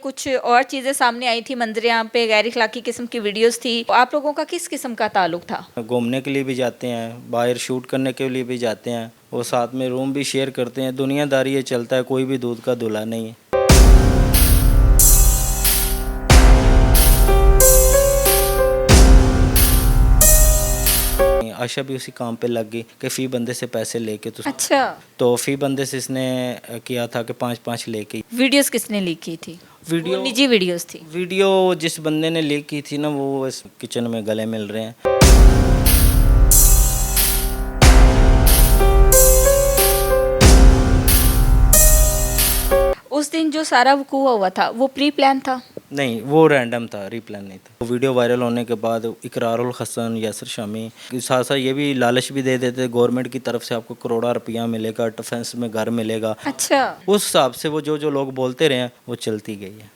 कुछ और चीज़ें सामने आई थी, मंजरें यहाँ पे गैर इखलाकी किस्म की वीडियोस थी। आप लोगों का किस किस्म का ताल्लुक था? घूमने के लिए भी जाते हैं, बाहर शूट करने के लिए भी जाते हैं, और साथ में रूम भी शेयर करते हैं। दुनियादारी ये चलता है, कोई भी दूध का धुला नहीं है। आशा भी उसी काम पे लग गई कि फ़ी बंदे से पैसे लेके अच्छा, तो फ़ी बंदे से इसने किया था कि 5-5 लेके। वीडियोस किसने लीक की थी? वीडियो वो निजी वीडियोस थी। वीडियो जिस बंदे ने लीक की थी ना, वो इस किचन में गले मिल रहे हैं। उस दिन जो सारा वकूआ हुआ था वो प्री प्लान था? नहीं, वो रैंडम था, रीप्लान नहीं था। वो वीडियो वायरल होने के बाद इकरारुल हसन, यासिर शामी साथ साथ ये भी लालच भी दे देते, गवर्नमेंट की तरफ से आपको करोड़ा रुपया मिलेगा, डिफेंस में घर मिलेगा। अच्छा, उस हिसाब से वो जो जो लोग बोलते रहे हैं वो चलती गई है।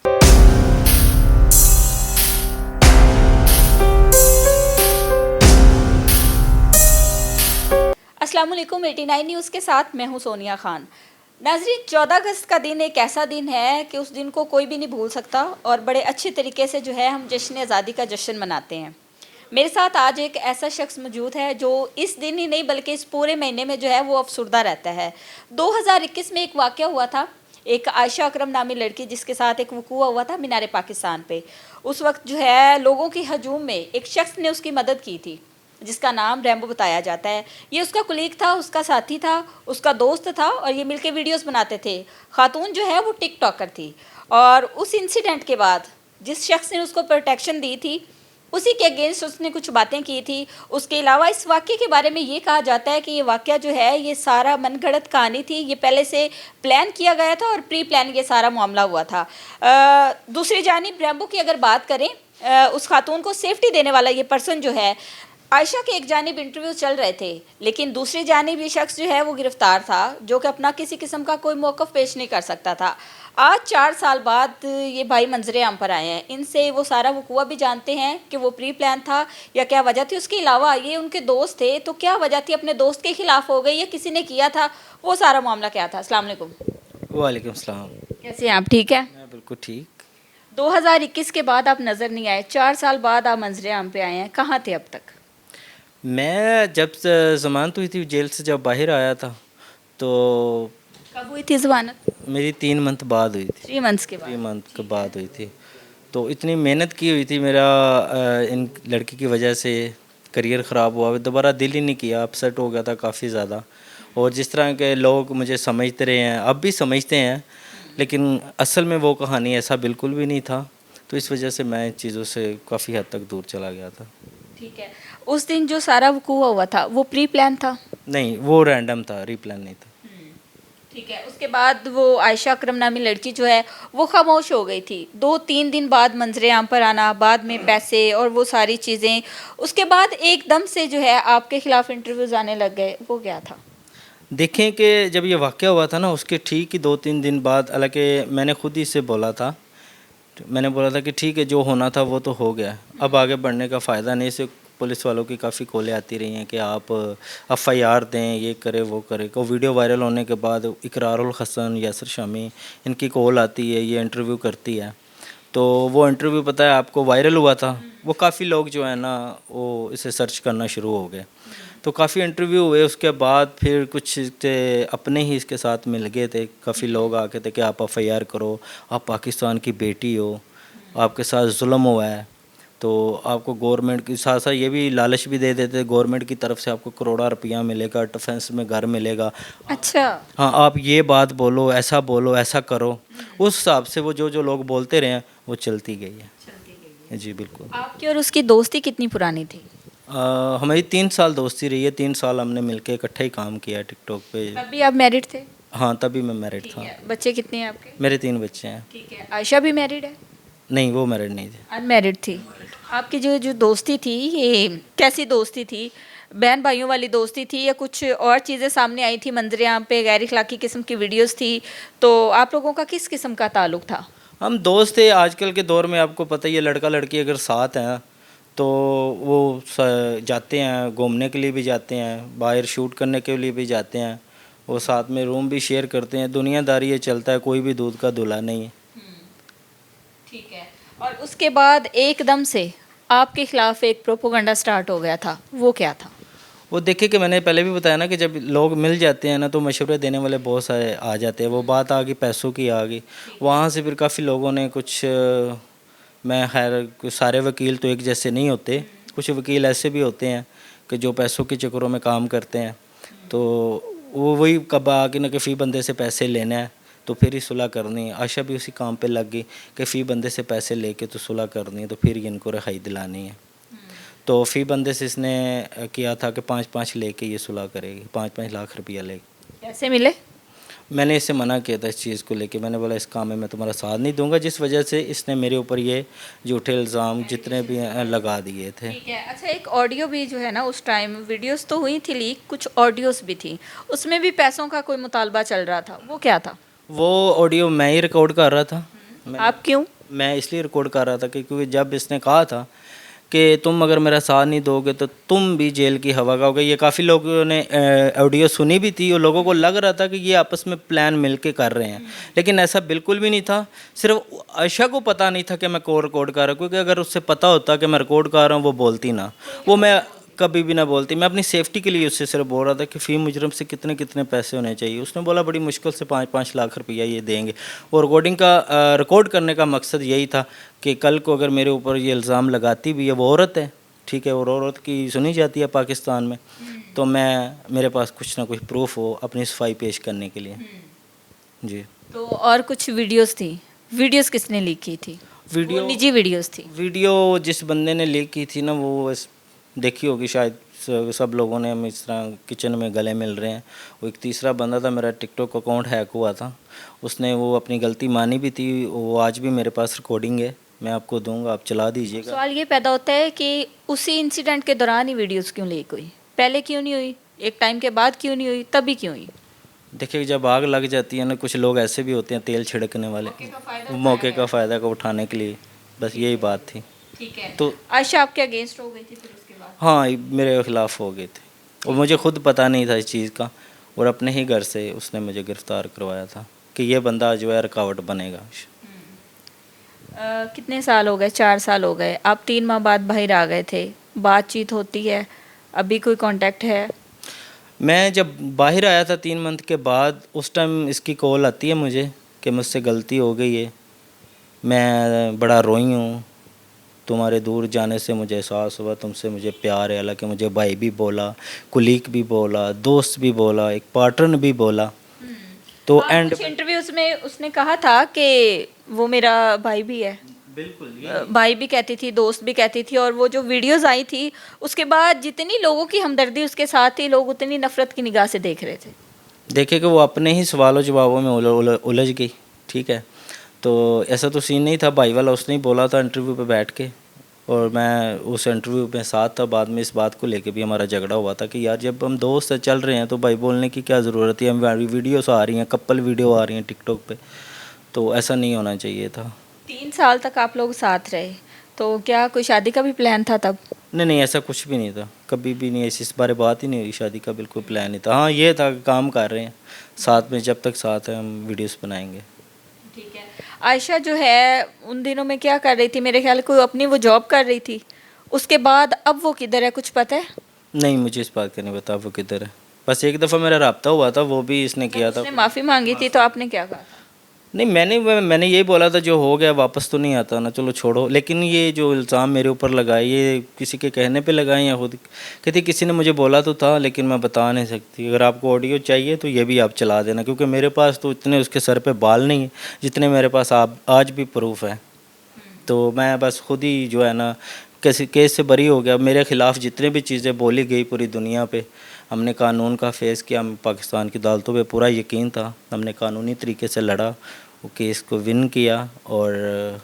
अस्सलाम वालेकुम। 89 न्यूज़ के साथ मैं हूं सोनिया खान। नाज़रीन, 14 अगस्त का दिन एक ऐसा दिन है कि उस दिन को कोई भी नहीं भूल सकता और बड़े अच्छे तरीके से जो है हम जश्न आज़ादी का जश्न मनाते हैं। मेरे साथ आज एक ऐसा शख्स मौजूद है जो इस दिन ही नहीं बल्कि इस पूरे महीने में जो है वो अफसुर्दा रहता है। 2021 में एक वाक़या हुआ था, एक आयशा अकरम नामी लड़की जिसके साथ एक वकूआ हुआ था मीनार पाकिस्तान पे। उस वक्त जो है लोगों की हजूम में एक शख्स ने उसकी मदद की थी जिसका नाम रैम्बो बताया जाता है। ये उसका कुलीग था, उसका साथी था, उसका दोस्त था और ये मिलके वीडियोस बनाते थे। खातून जो है वो टिकटॉकर थी और उस इंसिडेंट के बाद जिस शख्स ने उसको प्रोटेक्शन दी थी उसी के अगेंस्ट उसने कुछ बातें की थी। उसके अलावा इस वाक़े के बारे में ये कहा जाता है कि ये वाक़या जो है ये सारा मनगढ़ंत कहानी थी, ये पहले से प्लान किया गया था और प्री प्लान ये सारा मामला हुआ था। दूसरी जानिब रैम्बो की अगर बात करें, उस खातून को सेफ्टी देने वाला ये पर्सन जो है, आयशा के एक जानिब इंटरव्यू चल रहे थे लेकिन दूसरी जानिब ये शख्स जो है वो गिरफ्तार था जो कि अपना किसी किस्म का कोई मौक़िफ़ पेश नहीं कर सकता था। आज 4 साल बाद ये भाई मंजरे आम पर आए हैं। इनसे वो सारा वकूआ भी जानते हैं कि वो प्री प्लान था या क्या वजह थी। उसके अलावा ये उनके दोस्त थे तो क्या वजह थी, अपने दोस्त के खिलाफ हो गई या किसी ने किया था, वो सारा मामला क्या था। अस्सलाम वालेकुम। वालेकुम सलाम। कैसे हैं आप? ठीक है। मैं बिल्कुल ठीक। 2021 के बाद आप नज़र नहीं आए, 4 साल बाद आप मंजरे आम पे आए हैं, कहाँ थे अब तक? मैं जब ज़मानत हुई थी जेल से, जब बाहर आया था तो कब हुई थी ज़मानत? मेरी 3 मंथ बाद हुई थी। 3 मंथ्स के 3 बाद। मंथ के बाद हुई थी। तो इतनी मेहनत की हुई थी, मेरा इन लड़की की वजह से करियर ख़राब हुआ, दोबारा दिल ही नहीं किया, अपसेट हो गया था काफ़ी ज़्यादा। और जिस तरह के लोग मुझे समझते रहे हैं, अब भी समझते हैं, लेकिन असल में वो कहानी ऐसा बिल्कुल भी नहीं था। तो इस वजह से मैं इन चीज़ों से काफ़ी हद तक दूर चला गया था। ठीक है। उस दिन जो सारा वकूआ हुआ था वो प्री प्लान था? नहीं, वो रैंडम था, रीप्लान नहीं था। ठीक है। उसके बाद वो आयशा अकरम नामी लड़की जो है वो खामोश हो गई थी। 2-3 दिन बाद मंजरे आम पर आना, बाद में पैसे और वो सारी चीज़ें, उसके बाद एकदम से जो है आपके खिलाफ इंटरव्यूज़ आने लग गए, वो क्या था? देखें कि जब ये वाक़या हुआ था ना, उसके ठीक ही 2-3 दिन बाद, हालांकि मैंने खुद ही इससे बोला था, मैंने बोला था कि ठीक है, जो होना था वो तो हो गया, अब आगे बढ़ने का फ़ायदा नहीं। इसे पुलिस वालों की काफ़ी कॉलें आती रही हैं कि आप एफआईआर दें, ये करें वो करें। को वीडियो वायरल होने के बाद इकरारुल हसन, यासिर शामी इनकी कॉल आती है, ये इंटरव्यू करती है। तो वो इंटरव्यू पता है आपको वायरल हुआ था, वो काफ़ी लोग जो है ना वो इसे सर्च करना शुरू हो गए। तो काफ़ी इंटरव्यू हुए, उसके बाद फिर कुछ थे अपने ही इसके साथ मिल गए थे, काफ़ी लोग आके थे कि आप एफआईआर करो, आप पाकिस्तान की बेटी हो, आपके साथ जुल्म हुआ है, तो आपको गवर्नमेंट के साथ साथ ये भी लालच भी दे देते, गवर्नमेंट की तरफ से आपको करोड़ा रुपया मिलेगा, डिफेंस में घर मिलेगा। अच्छा। हाँ, आप ये बात बोलो, ऐसा करो। उस हिसाब से वो जो जो लोग बोलते रहे हैं वो चलती गई है। जी बिल्कुल। आपकी और उसकी दोस्ती कितनी पुरानी थी? हमारी 3 साल दोस्ती रही है, 3 साल हमने मिलके इकट्ठे ही काम किया टिकटॉक पे। तभी आप मैरिड थे? हाँ, तभी मैं मैरिड ठीक था। है। बच्चे कितने हैं आपके? मेरे 3 बच्चे हैं। ठीक है। आयशा भी मैरिड है? नहीं, वो मैरिड नहीं थे। अनमैरिड थी। आपकी जो जो दोस्ती थी ये कैसी दोस्ती थी? बहन भाइयों वाली दोस्ती थी या कुछ और चीज़ें सामने आई थी, मंजरें यहाँ पे गैर इखलाकी किस्म की वीडियोस थी, तो आप लोगों का किस किस्म का ताल्लुक था? हम दोस्त थे। आजकल के दौर में आपको पता ही है, लड़का लड़की अगर साथ हैं तो वो जाते हैं, घूमने के लिए भी जाते हैं, बाहर शूट करने के लिए भी जाते हैं, वो साथ में रूम भी शेयर करते हैं। दुनियादारी ये चलता है, कोई भी दूध का धुला नहीं है। ठीक है। और उसके बाद एकदम से आपके खिलाफ एक प्रोपोगंडा स्टार्ट हो गया था, वो क्या था? वो देखिए कि मैंने पहले भी बताया ना कि जब लोग मिल जाते हैं ना तो मशवरे देने वाले बहुत सारे आ जाते हैं। वो बात आ गई, पैसों की आ गई। वहाँ से फिर काफ़ी लोगों ने कुछ मैं खैर कुछ सारे वकील तो एक जैसे नहीं होते। कुछ वकील ऐसे भी होते हैं कि जो पैसों के चक्करों में काम करते हैं। तो वो वही कब आके ना कि फ़ी बंदे से पैसे लेना है तो फिर ही सुलह करनी है। आशा भी उसी काम पे लग गई कि फ़ी बंदे से पैसे लेके तो सुलह करनी है, तो फिर इनको रिहाई दिलानी है। तो फ़ी बंदे से इसने किया था कि 5-5 लेके ये सुलह करेगी, 5-5 लाख रुपया लेके। कैसे मिले? मैंने इससे मना किया था इस चीज़ को लेके। मैंने बोला इस काम में मैं तुम्हारा साथ नहीं दूंगा, जिस वजह से इसने मेरे ऊपर ये झूठे इल्ज़ाम जितने भी हैं लगा दिए थे। ठीक है। अच्छा, एक ऑडियो भी जो है ना, उस टाइम वीडियोस तो हुई थी लीक, कुछ ऑडियोस भी थी, उसमें भी पैसों का कोई मुतालबा चल रहा था, वो क्या था? वो ऑडियो मैं ही रिकॉर्ड कर रहा था। आप क्यों? मैं इसलिए रिकॉर्ड कर रहा था कि क्योंकि जब इसने कहा था कि तुम अगर मेरा साथ नहीं दोगे तो तुम भी जेल की हवा खाओगे, ये काफ़ी लोगों ने ऑडियो सुनी भी थी और लोगों को लग रहा था कि ये आपस में प्लान मिल के कर रहे हैं, लेकिन ऐसा बिल्कुल भी नहीं था। सिर्फ आयशा को पता नहीं था कि मैं को रिकॉर्ड कर रहा हूँ, क्योंकि अगर उससे पता होता कि मैं रिकॉर्ड कर रहा हूँ वो बोलती ना, वो मैं कभी भी ना बोलती। मैं अपनी सेफ्टी के लिए उससे सिर्फ बोल रहा था कि फ़ी मुजरम से कितने कितने पैसे होने चाहिए। उसने बोला बड़ी मुश्किल से 5-5 लाख रुपया ये देंगे। और रिकॉर्ड करने का मकसद यही था कि कल को अगर मेरे ऊपर ये इल्ज़ाम लगाती भी है, वो औरत है, ठीक है, और औरत की सुनी जाती है पाकिस्तान में, तो मेरे पास कुछ ना कुछ प्रूफ हो अपनी सफाई पेश करने के लिए। जी। तो और कुछ वीडियोस थी, वीडियोस किसने लीक की थी? वीडियो वो निजी वीडियोस थी। वीडियो जिस बंदे ने लीक की थी ना, वो देखी होगी शायद सब लोगों ने। हम इस तरह किचन में गले मिल रहे हैं। वो एक तीसरा बंदा था, मेरा टिकटॉक अकाउंट हैक हुआ था, उसने वो अपनी गलती मानी भी थी। वो आज भी मेरे पास रिकॉर्डिंग है, मैं आपको दूंगा, आप चला दीजिएगा। सवाल ये पैदा होता है कि उसी इंसिडेंट के दौरान ही वीडियोस क्यों लीक हुई, पहले क्यों नहीं हुई, एक टाइम के बाद क्यों नहीं हुई, तभी क्यों हुई? देखिए जब आग लग जाती है ना, कुछ लोग ऐसे भी होते हैं तेल छिड़कने वाले, मौके का फ़ायदा को उठाने के लिए, बस यही बात थी। ठीक है। तो आयशा आपके अगेंस्ट हो गई थी फिर उसके बाद? हाँ, मेरे खिलाफ़ हो गए थे और मुझे खुद पता नहीं था इस चीज़ का, और अपने ही घर से उसने मुझे गिरफ़्तार करवाया था कि ये बंदा जो है रुकावट बनेगा। कितने साल हो गए? 4 साल हो गए, आप 3 माह बाद बाहर आ गए थे, बातचीत होती है, अभी कोई कांटेक्ट है? मैं जब बाहर आया था 3 मंथ के बाद, उस टाइम इसकी कॉल आती है मुझे कि मुझसे गलती हो गई है, मैं बड़ा रोई हूँ, तुम्हारे दूर जाने से मुझे एहसास हुआ तुमसे मुझे प्यार है। हालांकि मुझे भाई भी बोला, कुलीग भी बोला, दोस्त भी बोला, एक पार्टनर भी बोला। तो हाँ, एंड कुछ इंटरव्यूज में उसने कहा था कि वो मेरा भाई भी है। बिल्कुल भाई भी कहती थी, दोस्त भी कहती थी, और वो जो वीडियोस आई थी उसके बाद जितनी लोगों की हमदर्दी उसके साथ थी, लोग उतनी नफरत की निगाह से देख रहे थे। देखिए कि वो अपने ही सवालों जवाबों में उलझ गई, ठीक है। तो ऐसा तो सीन नहीं था, भाई वाला उसने ही बोला था इंटरव्यू पे बैठ के, और मैं उस इंटरव्यू में साथ था। बाद में इस बात को लेके भी हमारा झगड़ा हुआ था कि यार जब हम दोस्त चल रहे हैं तो भाई बोलने की क्या ज़रूरत है। हमारी वीडियोस आ रही हैं, कपल वीडियो आ रही हैं टिकटॉक पे, तो ऐसा नहीं होना चाहिए था। 3 साल तक आप लोग साथ रहे, तो क्या कोई शादी का भी प्लान था तब? नहीं, ऐसा कुछ भी नहीं था, कभी भी नहीं, इस बारे बात ही नहीं हुई, शादी का बिल्कुल प्लान नहीं था। हाँ, ये था कि काम कर रहे हैं साथ में, जब तक साथ हैं हम वीडियोस बनाएंगे। ठीक है। आयशा जो है उन दिनों में क्या कर रही थी? मेरे ख्याल कोई अपनी वो जॉब कर रही थी, उसके बाद अब वो किधर है, कुछ पता है? नहीं, मुझे इस बात का नहीं पता वो किधर है। बस एक दफ़ा मेरा रब्ता हुआ था, वो भी इसने किया था। उसने माफ़ी मांगी थी तो आपने क्या कहा? नहीं, मैंने यही बोला था जो हो गया वापस तो नहीं आता ना, चलो छोड़ो। लेकिन ये जो इल्ज़ाम मेरे ऊपर लगाए, ये किसी के कहने पे लगाए या खुद कहती, किसी ने मुझे बोला तो था लेकिन मैं बता नहीं सकती। अगर आपको ऑडियो चाहिए तो ये भी आप चला देना, क्योंकि मेरे पास तो इतने उसके सर पे बाल नहीं है जितने मेरे पास आप आज भी प्रूफ है। तो मैं बस खुद ही जो है ना किसी केस से बरी हो गया। मेरे ख़िलाफ़ जितने भी चीज़ें बोली गई पूरी दुनिया पे, हमने कानून का फेस किया। हम पाकिस्तान की अदालतों पे पूरा यकीन था, हमने कानूनी तरीके से लड़ा, वो केस को विन किया, और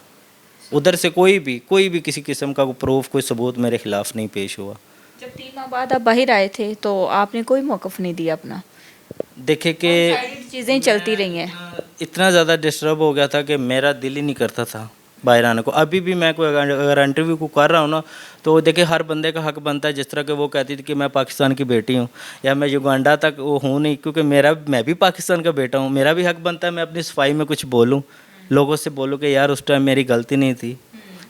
उधर से कोई भी किसी किस्म का प्रूफ, कोई सबूत मेरे ख़िलाफ़ नहीं पेश हुआ। जब 3 माह बाद आप बाहर आए थे तो आपने कोई मौक़िफ़ नहीं दिया अपना? देखे कि चीज़ें चलती रही हैं। इतना ज़्यादा डिस्टर्ब हो गया था कि मेरा दिल ही नहीं करता था बाहर आने को। अभी भी मैं कोई अगर इंटरव्यू को कर रहा हूँ ना, तो देखिए हर बंदे का हक बनता है। जिस तरह के वो कहती थी कि मैं पाकिस्तान की बेटी हूँ, या मैं युगांडा तक वो हूँ नहीं, क्योंकि मैं भी पाकिस्तान का बेटा हूँ, मेरा भी हक बनता है मैं अपनी सफाई में कुछ बोलूँ। लोगों से बोलो कि यार उस टाइम मेरी गलती नहीं थी,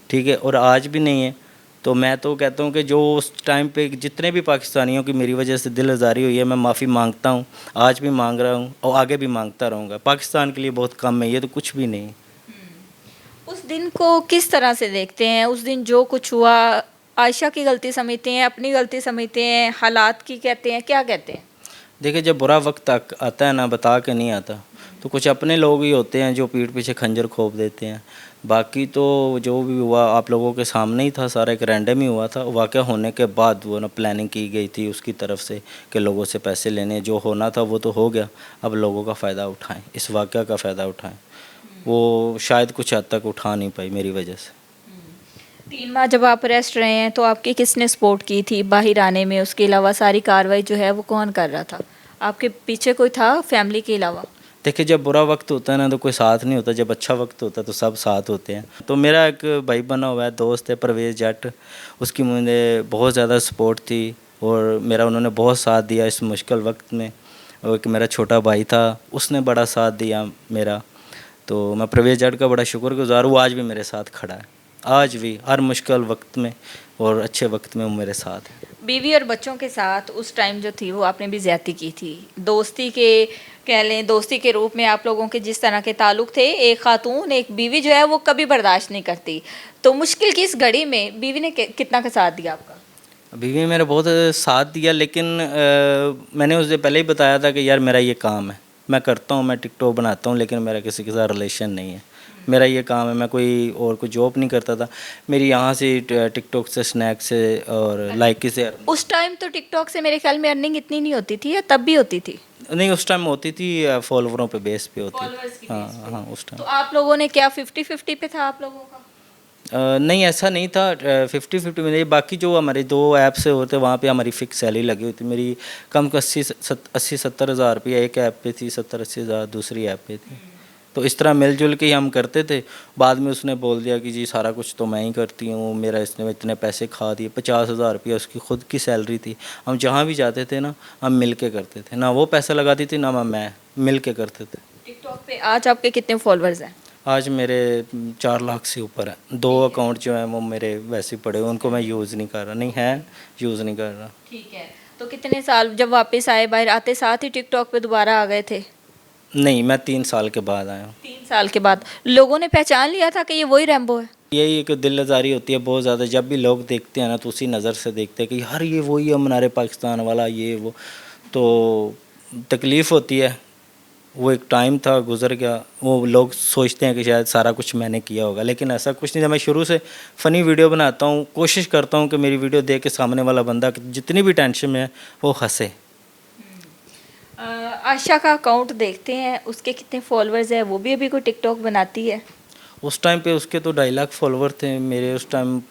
ठीक है, और आज भी नहीं है। तो मैं तो कहता हूँ कि जो उस टाइम पे जितने भी पाकिस्तानियों की मेरी वजह से दिल आज़ारी हुई है, मैं माफ़ी मांगता हूँ, आज भी मांग रहा हूँ और आगे भी मांगता रहूँगा। पाकिस्तान के लिए बहुत कम है, ये तो कुछ भी नहीं। उस दिन को किस तरह से देखते हैं? उस दिन जो कुछ हुआ, आयशा की गलती समझते हैं, अपनी गलती समझते हैं, हालात की कहते हैं, क्या कहते हैं? देखिए, जब बुरा वक्त आता है ना, बता के नहीं आता, तो कुछ अपने लोग ही होते हैं जो पीठ पीछे खंजर खोप देते हैं। बाकी तो जो भी हुआ आप लोगों के सामने ही था, सारा एक रैंडम ही हुआ था। वाक़या होने के बाद वो ना प्लानिंग की गई थी उसकी तरफ से कि लोगों से पैसे लेने, जो होना था वो तो हो गया, अब लोगों का फ़ायदा उठाएं, इस वाक़या का फ़ायदा उठाएं। वो शायद कुछ हद तक उठा नहीं पाई मेरी वजह से। 3 माह जब आप अरेस्ट रहे हैं तो आपकी किसने सपोर्ट की थी बाहर आने में? उसके अलावा सारी कार्रवाई जो है वो कौन कर रहा था? आपके पीछे कोई था फैमिली के अलावा? देखिए, जब बुरा वक्त होता है ना तो कोई साथ नहीं होता, जब अच्छा वक्त होता है तो सब साथ होते हैं। तो मेरा एक भाई बना हुआ है, दोस्त है परवेज़ जट, उसकी मुझे बहुत ज़्यादा सपोर्ट थी और मेरा उन्होंने बहुत साथ दिया इस मुश्किल वक्त में। और एक मेरा छोटा भाई था, उसने बड़ा साथ दिया मेरा। तो मैं परवेज़ जट का बड़ा शुक्रगुज़ार हूँ, आज भी मेरे साथ खड़ा है, आज भी हर मुश्किल वक्त में और अच्छे वक्त में वो मेरे साथ है। बीवी और बच्चों के साथ उस टाइम जो थी वो आपने भी ज़्यादती की थी। दोस्ती के कह लें, दोस्ती के रूप में आप लोगों के जिस तरह के ताल्लुक़ थे, एक खातून एक बीवी जो है वो कभी बर्दाश्त नहीं करती। तो मुश्किल की इस घड़ी में बीवी ने कितना का साथ दिया आपका? बीवी ने मेरा बहुत साथ दिया, लेकिन मैंने उसे पहले ही बताया था कि यार मेरा ये काम है, मैं करता हूँ, मैं टिकटॉक बनाता हूँ, लेकिन मेरा किसी के साथ रिलेशन नहीं है। मेरा ये काम है, मैं कोई जॉब नहीं करता था। मेरी यहाँ से टिकटॉक से, स्नैक से और लाइकी से। उस टाइम तो टिकटॉक से मेरे ख्याल में अर्निंग इतनी नहीं होती थी, या तब भी होती थी? नहीं, उस टाइम होती थी, फॉलोवरों पे बेस पे होती। फॉलोअर्स की हाँ बेस पे। हाँ, उस तो टाइम। आप लोगों ने क्या 50-50 पे था आप लोगों का? नहीं, ऐसा नहीं था 50-50 में नहीं। बाकी जो हमारे 2 ऐप से होते वहाँ पे हमारी फ़िक्स सैलरी लगी हुई थी। मेरी कम का 80-70 हज़ार रुपया एक ऐप पे थी, 70-80 हज़ार दूसरी ऐप पे थी। तो इस तरह मिलजुल के ही हम करते थे। बाद में उसने बोल दिया कि जी सारा कुछ तो मैं ही करती हूँ, मेरा इसने इतने पैसे खा दिए। 50 हज़ार रुपया उसकी खुद की सैलरी थी। हम जहाँ भी जाते थे ना, हम मिल के करते थे, ना वो पैसा लगाती थी ना मैं, मिल के करते थे। टिकटॉक पे आज आपके कितने फॉलोअर्स हैं? आज मेरे 4 लाख से ऊपर है। 2 अकाउंट जो हैं वो मेरे वैसे ही पड़े हुए, उनको मैं यूज़ नहीं कर रहा, नहीं है, यूज़ नहीं कर रहा। ठीक है। तो कितने साल जब वापस आए, बाहर आते साथ ही टिकटॉक पे दोबारा आ गए थे? नहीं, मैं 3 साल के बाद आया हूँ। 3 साल के बाद लोगों ने पहचान लिया था कि ये वही रैम्बो है? यही एक दिल आज़ारी होती है बहुत ज़्यादा, जब भी लोग देखते हैं ना तो उसी नज़र से देखते हैं कि यार ये वही है मनारे पाकिस्तान वाला, ये वो। तो तकलीफ़ होती है। वो एक टाइम था, गुज़र गया। वो लोग सोचते हैं कि शायद सारा कुछ मैंने किया होगा, लेकिन ऐसा कुछ नहीं था। मैं शुरू से फ़नी वीडियो बनाता हूँ, कोशिश करता हूँ कि मेरी वीडियो देख के सामने वाला बंदा जितनी भी टेंशन में है वो हँसे। आशा का अकाउंट देखते हैं, उसके कितने फॉलोअर्स हैं? वो भी अभी कोई टिकटॉक बनाती है? उस टाइम पे उसके तो 2.5 लाख फॉलोवर थे, मेरे उस टाइम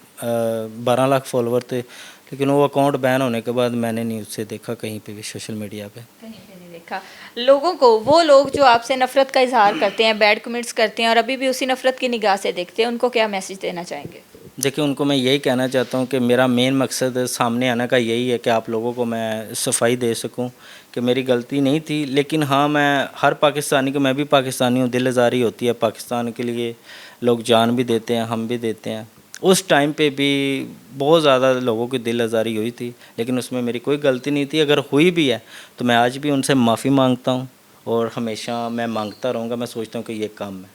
12 लाख फॉलोवर थे। लेकिन वो अकाउंट बैन होने के बाद मैंने नहीं उसे देखा कहीं पे भी सोशल मीडिया पे। कहीं पे नहीं देखा। लोगों को, वो लोग जो आपसे नफरत का इजहार करते हैं, बैड कमेंट्स करते हैं और अभी भी उसी नफरत की निगाह से देखते हैं, उनको क्या मैसेज देना चाहेंगे? देखिए, उनको मैं यही कहना चाहता हूँ कि मेरा मेन मकसद सामने आने का यही है कि आप लोगों को मैं सफाई दे सकूँ कि मेरी गलती नहीं थी। लेकिन हाँ, मैं हर पाकिस्तानी को, मैं भी पाकिस्तानी हूँ, दिल आज़ारी होती है पाकिस्तान के लिए। लोग जान भी देते हैं, हम भी देते हैं। उस टाइम पे भी बहुत ज़्यादा लोगों की दिल आज़ारी हुई थी, लेकिन उसमें मेरी कोई गलती नहीं थी। अगर हुई भी है तो मैं आज भी उनसे माफ़ी मांगता हूँ और हमेशा मैं मांगता रहूँगा। मैं सोचता हूँ कि ये काम है।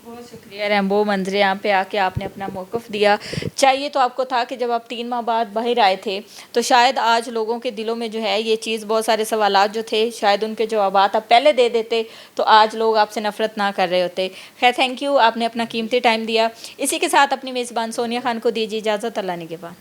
बहुत शुक्रिया रैम्बो मंजरे, यहाँ पे आके आपने अपना मौक़िफ़ दिया। चाहिए तो आपको था कि जब आप 3 माह बाद बाहर आए थे तो शायद आज लोगों के दिलों में जो है ये चीज़, बहुत सारे सवालात जो थे शायद उनके जवाबात आप पहले दे देते तो आज लोग आपसे नफ़रत ना कर रहे होते। खैर, थैंक यू, आपने अपना कीमती टाइम दिया। इसी के साथ अपनी मेज़बान सोनिया खान को दीजिए इजाज़त। अल्लाह निगहबान।